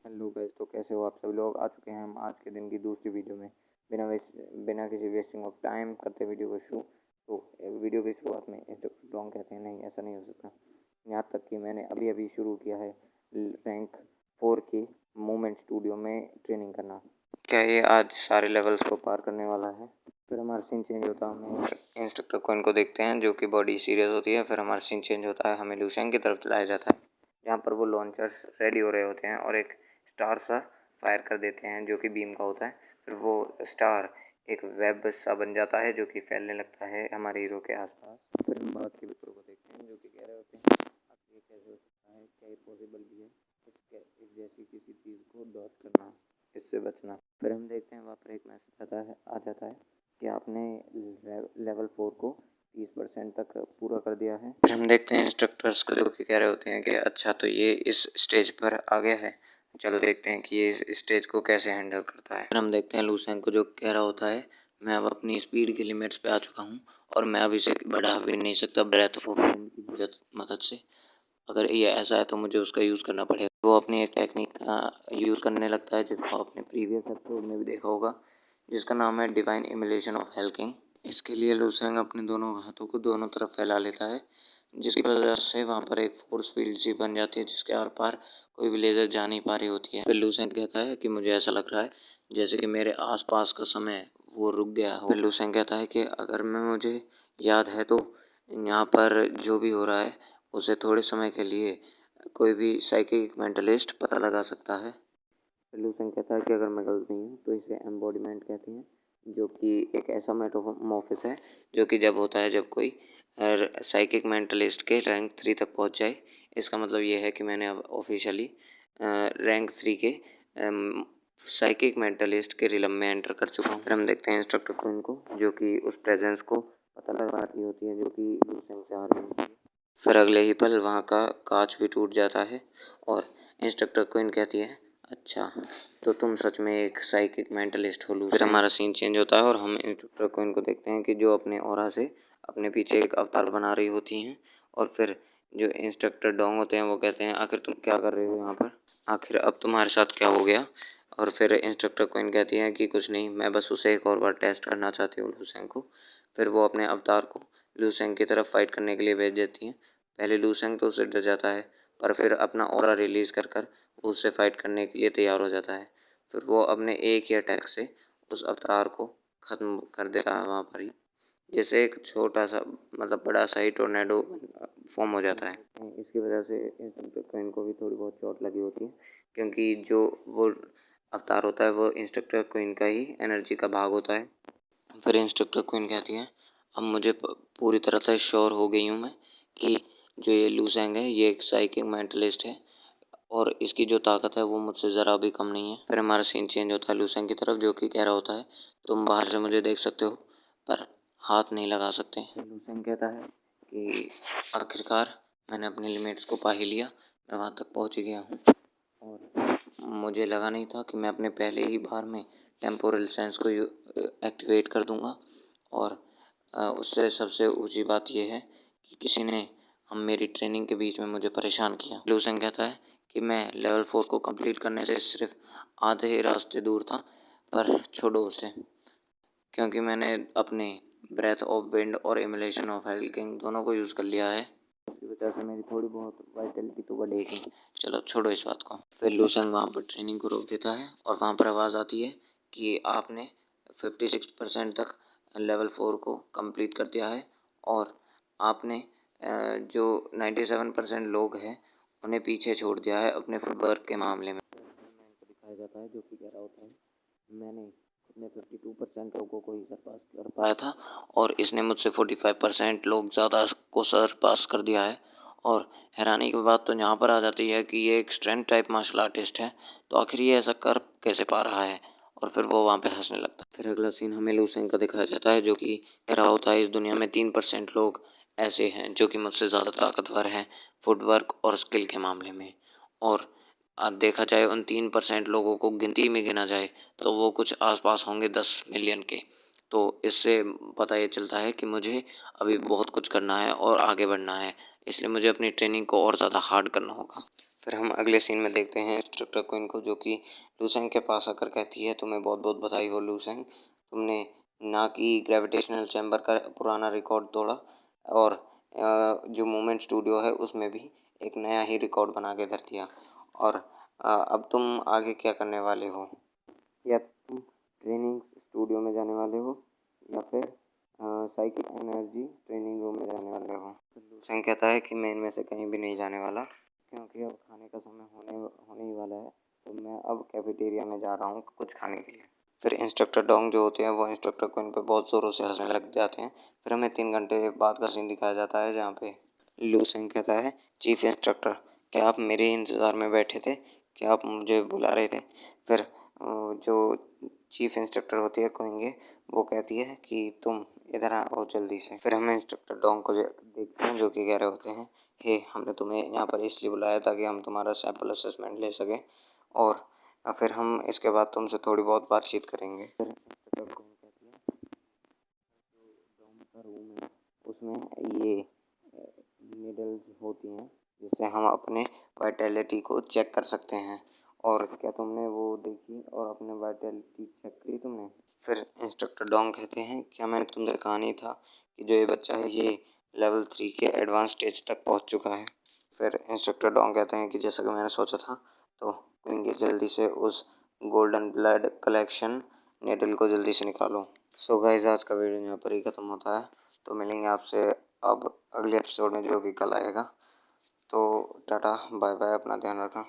Hello guys, तो कैसे हो आप सभी लोग। आ चुके हैं हम आज के दिन की दूसरी वीडियो में। बिना किसी वेस्टिंग ऑफ टाइम करते वीडियो को शुरू। तो वीडियो की शुरुआत में इंस्ट्रक्टर डोंग कहते हैं, नहीं ऐसा नहीं हो सकता। यहाँ तक कि मैंने अभी अभी शुरू किया है रैंक 4 की मूवमेंट स्टूडियो में ट्रेनिंग करना। क्या ये आज सारे लेवल्स को पार करने वाला है। फिर हमारा सीन चेंज होता है, हम इंस्ट्रक्टर को इनको देखते हैं जो कि बॉडी सीरियस होती है। फिर हमारा सीन चेंज होता है, हमें लूशेंग की तरफ लाया जाता है जहाँ पर वो लॉन्चर्स रेडी हो रहे होते हैं और एक स्टार सा फायर कर देते हैं जो कि बीम का होता है। फिर वो स्टार एक वेब सा बन जाता है जो कि फैलने लगता है हमारे हीरो के आसपास। फिर हम बाकी बच्चों को देखते हैं जो कि कह रहे होते हैं अब ये कैसे हो सकता है, क्या ये पॉसिबल भी है इस जैसी किसी चीज़ को डॉट करना, इससे बचना। फिर हम देखते हैं वहाँ पर एक मैसेज आ जाता है कि आपने लेवल 4 को 30% तक पूरा कर दिया है। फिर हम देखते हैं इंस्ट्रक्टर्स को जो कि कह रहे होते हैं कि अच्छा तो ये इस स्टेज पर आ गया है, चलो देखते हैं कि ये इस स्टेज को कैसे हैंडल करता है। फिर हम देखते हैं लूसेंग को जो कह रहा होता है मैं अब अपनी स्पीड की लिमिट्स पे आ चुका हूँ और मैं अब इसे बढ़ा भी नहीं सकता ब्रेथ ऑफ विंड की मदद से। अगर ये ऐसा है तो मुझे उसका यूज़ करना पड़ेगा। वो अपनी एक टेक्निक यूज़ करने लगता है जिसको आपने प्रीवियस एपिसोड में भी देखा होगा, जिसका नाम है डिवाइन इमुलेशन ऑफ हेल्किंग। इसके लिए लूसेंग अपने दोनों हाथों को दोनों तरफ फैला लेता है जिसकी वजह से वहाँ पर एक फोर्स फील्ड सी बन जाती है जिसके आर पार कोई भी लेज़र जा नहीं पा रही होती है। फिर लूसेंग कहता है कि मुझे ऐसा लग रहा है जैसे कि मेरे आसपास का समय वो रुक गया हो। फिर लूसेंग कहता है कि अगर मुझे याद है तो यहाँ पर जो भी हो रहा है उसे थोड़े समय के लिए कोई भी साइकिक मेंटलिस्ट पता लगा सकता है। फिर लूसेंग कहता है कि अगर मैं गलत नहीं हूँ तो इसे एम्बॉडीमेंट कहते हैं, जो कि एक ऐसा मेटामॉर्फोसिस है जो कि जब होता है जब कोई साइकिक मेंटलिस्ट के रैंक 3 तक पहुंच जाए। इसका मतलब ये है कि मैंने अब ऑफिशियली रैंक 3 के साइकिक मेंटलिस्ट के रिलम में एंटर कर चुका हूँ। फिर हम देखते हैं इंस्ट्रक्टर क्वीन को जो कि उस प्रेजेंस को पता लगा रही होती है जो कि लूसेंग से आ रही होती है। फिर अगले ही पल वहाँ का कांच भी टूट जाता है और इंस्ट्रक्टर क्वीन कहती है अच्छा तो तुम सच में एक साइकिक मेंटलिस्ट हो लूसेंग। फिर हमारा सीन चेंज होता है और हम इंस्ट्रक्टर क्वीन को देखते हैं कि जो अपने ऑरा से अपने पीछे एक अवतार बना रही होती हैं। और फिर जो इंस्ट्रक्टर डोंग होते हैं वो कहते हैं आखिर तुम क्या कर रहे हो यहाँ पर, आखिर अब तुम्हारे साथ क्या हो गया। और फिर इंस्ट्रक्टर क्वीन कहती है कि कुछ नहीं, मैं बस उसे एक और बार टेस्ट करना चाहती हूँ लूसेंग को। फिर वो अपने अवतार को लूसेंग की तरफ फाइट करने के लिए भेज देती हैं। पहले लूसेंग तो उससे डर जाता है पर फिर अपना ऑरा रिलीज कर कर वो उससे फाइट करने के लिए तैयार हो जाता है। फिर वो अपने एक ही अटैक से उस अवतार को ख़त्म कर देता है वहाँ पर ही, जैसे एक छोटा सा मतलब बड़ा सा ही टोर्नेडो फॉर्म हो जाता है। इसकी वजह से इंस्ट्रक्टर क्वीन को भी थोड़ी बहुत चोट लगी होती है क्योंकि जो वो अवतार होता है वो इंस्ट्रक्टर क्वीन का ही एनर्जी का भाग होता है। फिर इंस्ट्रक्टर क्वीन कहती है अब मुझे पूरी तरह से श्योर हो गई हूँ मैं कि जो ये लूसेंग है ये एक साइकिक मेंटलिस्ट है और इसकी जो ताकत है वो मुझसे ज़रा भी कम नहीं है। फिर हमारा सीन चेंज होता है लूसेंग की तरफ जो कि कह रहा होता है तुम बाहर से मुझे देख सकते हो पर हाथ नहीं लगा सकते। लूसेंग कहता है कि आखिरकार मैंने अपनी लिमिट्स को पा ही लिया, मैं वहाँ तक पहुँच गया हूँ और मुझे लगा नहीं था कि मैं अपने पहले ही बार में टेम्पोरल सेंस को एक्टिवेट कर दूँगा। और उससे सबसे ऊँची बात यह है कि किसी ने हम मेरी ट्रेनिंग के बीच में मुझे परेशान किया। लूसेंग कहता है कि मैं लेवल 4 को कंप्लीट करने से सिर्फ आधे ही रास्ते दूर था, पर छोड़ो उसे, क्योंकि मैंने अपने ब्रेथ ऑफ विंड और इमुलेशन ऑफ हेल्किंग दोनों को यूज़ कर लिया है। उसकी वजह से मेरी थोड़ी बहुत वाइटलिटी तो बढ़ेगी, चलो छोड़ो इस बात को। फिर लूसेंग वहाँ पर ट्रेनिंग को रोक देता है और वहाँ पर आवाज़ आती है कि आपने 56% तक लेवल 4 को कंप्लीट कर दिया है और आपने जो 97% लोग हैं उन्हें पीछे छोड़ दिया है अपने फुटवर्क के मामले में। को दिखाया जाता है जो कि कह रहा होता है मैंने अपने 52% लोगों को ही सरपास कर पाया था और इसने मुझसे 45% लोग ज़्यादा को सरपास कर दिया है। और हैरानी की बात तो यहाँ पर आ जाती है कि ये एक स्ट्रेंथ टाइप मार्शल आर्टिस्ट है, तो आखिर ये ऐसा कर कैसे पा रहा है। और फिर वो वहाँ पे हंसने लगता है। फिर अगला सीन हमें लूसेंग का दिखाया जाता है जो कि कह रहा होता है इस दुनिया में 3% लोग ऐसे हैं जो कि मुझसे ज़्यादा ताकतवर हैं फुटवर्क और स्किल के मामले में। और देखा जाए उन 3% लोगों को गिनती में गिना जाए तो वो कुछ आसपास होंगे 10 मिलियन के। तो इससे पता ये चलता है कि मुझे अभी बहुत कुछ करना है और आगे बढ़ना है, इसलिए मुझे अपनी ट्रेनिंग को और ज़्यादा हार्ड करना होगा। फिर हम अगले सीन में देखते हैं इंस्ट्रक्टर क्वीन को, जो कि लूसेंग के पास आकर कहती है, तुम्हें बहुत बहुत बधाई हो लूसेंग, तुमने ना कि ग्रेविटेशनल चैम्बर का पुराना रिकॉर्ड तोड़ा और जो मूवमेंट स्टूडियो है उसमें भी एक नया ही रिकॉर्ड बना के धर दिया। और अब तुम आगे क्या करने वाले हो? या तुम ट्रेनिंग स्टूडियो में जाने वाले हो या फिर साइकिल एनर्जी ट्रेनिंग रूम में जाने वाले हो? लूसेंग कहता है कि मैं इनमें से कहीं भी नहीं जाने वाला, क्योंकि अब खाने का समय होने ही वाला है, तो मैं अब कैफेटेरिया में जा रहा हूँ कुछ खाने के लिए। फिर इंस्ट्रक्टर डोंग जो होते हैं वो इंस्ट्रक्टर को इन पे बहुत ज़ोरों से हंसने लग जाते हैं। फिर हमें 3 घंटे बाद का सीन दिखाया जाता है, जहाँ पे लू सेंग कहता है, चीफ इंस्ट्रक्टर, क्या आप मेरे इंतज़ार में बैठे थे? क्या आप मुझे बुला रहे थे? फिर जो चीफ इंस्ट्रक्टर होती है कोएंगे, वो कहती है कि तुम इधर आओ जल्दी से। फिर हम इंस्ट्रक्टर डोंग को देखते हैं, जो कि कह रहे होते हैं, हे हमने तुम्हें यहाँ पर इसलिए बुलाया ताकि हम तुम्हारा सैंपल असेसमेंट ले सकें, और फिर हम इसके बाद तुमसे थोड़ी बहुत बातचीत करेंगे। फिर इंस्ट्रक्टर कौन कहती है, जो डोम का रूम है उसमें ये नीडल्स होती हैं जिससे हम अपने वाइटैलिटी को चेक कर सकते हैं, और क्या तुमने वो देखी और अपने वाइटैलिटी चेक करी तुमने? फिर इंस्ट्रक्टर डोंग कहते हैं, क्या मैंने तुमसे कहा नहीं था कि जो ये बच्चा है ये लेवल 3 के एडवांस स्टेज तक पहुंच चुका है? फिर इंस्ट्रक्टर डोंग कहते हैं कि जैसा कि मैंने सोचा था, तो क्विंग जल्दी से उस गोल्डन ब्लड कलेक्शन नेडल को जल्दी से निकालो। सो गाइस, आज का वीडियो यहाँ पर ही ख़त्म होता है, तो मिलेंगे आपसे अब अगले एपिसोड में, जो कि कल आएगा। तो टाटा बाय बाय, अपना ध्यान रखना।